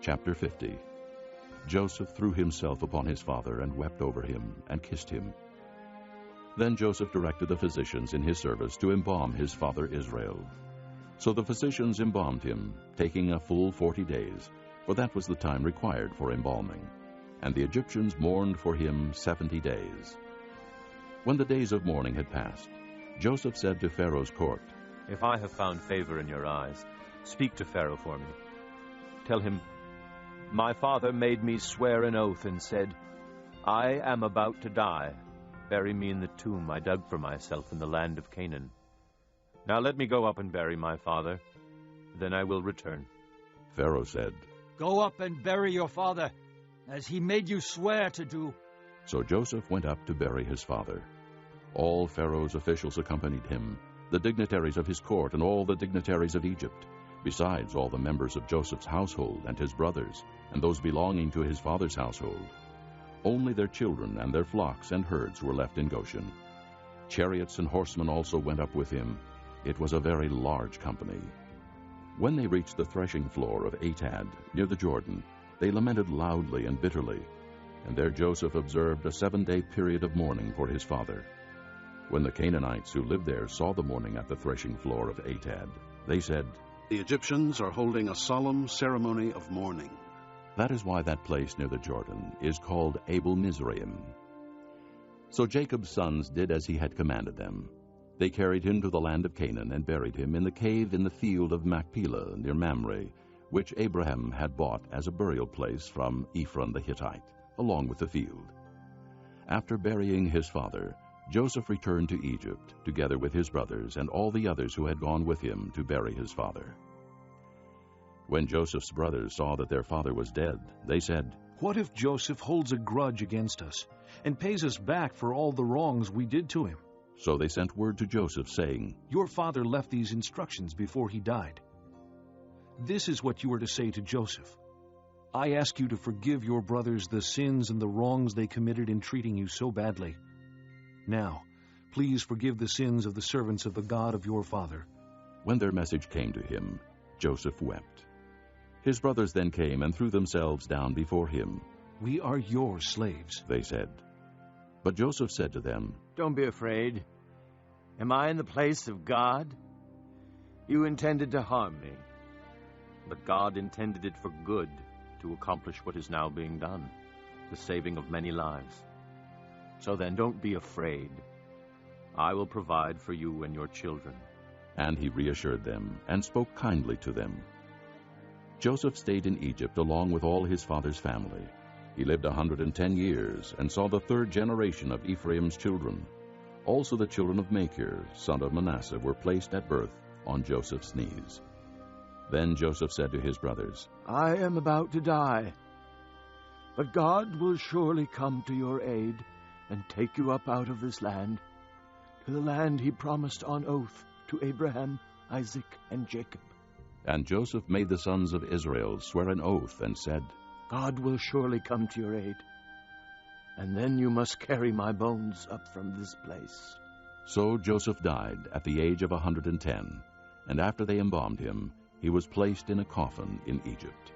Chapter 50. Joseph threw himself upon his father and wept over him and kissed him. Then Joseph directed the physicians in his service to embalm his father Israel. So the physicians embalmed him, taking a full 40 days, for that was the time required for embalming. And the Egyptians mourned for him 70 days. When the days of mourning had passed, Joseph said to Pharaoh's court, "If I have found favor in your eyes, speak to Pharaoh for me. Tell him, my father made me swear an oath and said, 'I am about to die. Bury me in the tomb I dug for myself in the land of Canaan. Now let me go up and bury my father, then I will return.'" Pharaoh said, "Go up and bury your father, as he made you swear to do." So Joseph went up to bury his father. All Pharaoh's officials accompanied him, the dignitaries of his court and all the dignitaries of Egypt, besides all the members of Joseph's household and his brothers, and those belonging to his father's household. Only their children and their flocks and herds were left in Goshen. Chariots and horsemen also went up with him. It was a very large company. When they reached the threshing floor of Atad, near the Jordan, they lamented loudly and bitterly, and there Joseph observed a 7-day period of mourning for his father. When the Canaanites who lived there saw the mourning at the threshing floor of Atad, they said, "The Egyptians are holding a solemn ceremony of mourning." That is why that place near the Jordan is called Abel Mizraim. So Jacob's sons did as he had commanded them. They carried him to the land of Canaan and buried him in the cave in the field of Machpelah near Mamre, which Abraham had bought as a burial place from Ephron the Hittite, along with the field. After burying his father, Joseph returned to Egypt, together with his brothers and all the others who had gone with him to bury his father. When Joseph's brothers saw that their father was dead, they said, "What if Joseph holds a grudge against us and pays us back for all the wrongs we did to him?" So they sent word to Joseph, saying, "Your father left these instructions before he died. This is what you are to say to Joseph. I ask you to forgive your brothers the sins and the wrongs they committed in treating you so badly. Now, please forgive the sins of the servants of the God of your father." When their message came to him, Joseph wept. His brothers then came and threw themselves down before him. "We are your slaves," they said. But Joseph said to them, "Don't be afraid. Am I in the place of God? You intended to harm me, but God intended it for good, to accomplish what is now being done, the saving of many lives. So then don't be afraid. I will provide for you and your children." And he reassured them and spoke kindly to them. Joseph stayed in Egypt along with all his father's family. He lived 110 years and saw the 3rd generation of Ephraim's children. Also the children of Machir, son of Manasseh, were placed at birth on Joseph's knees. Then Joseph said to his brothers, "I am about to die, but God will surely come to your aid and take you up out of this land, to the land he promised on oath to Abraham, Isaac, and Jacob." And Joseph made the sons of Israel swear an oath and said, "God will surely come to your aid, and then you must carry my bones up from this place." So Joseph died at the age of 110, and after they embalmed him, he was placed in a coffin in Egypt.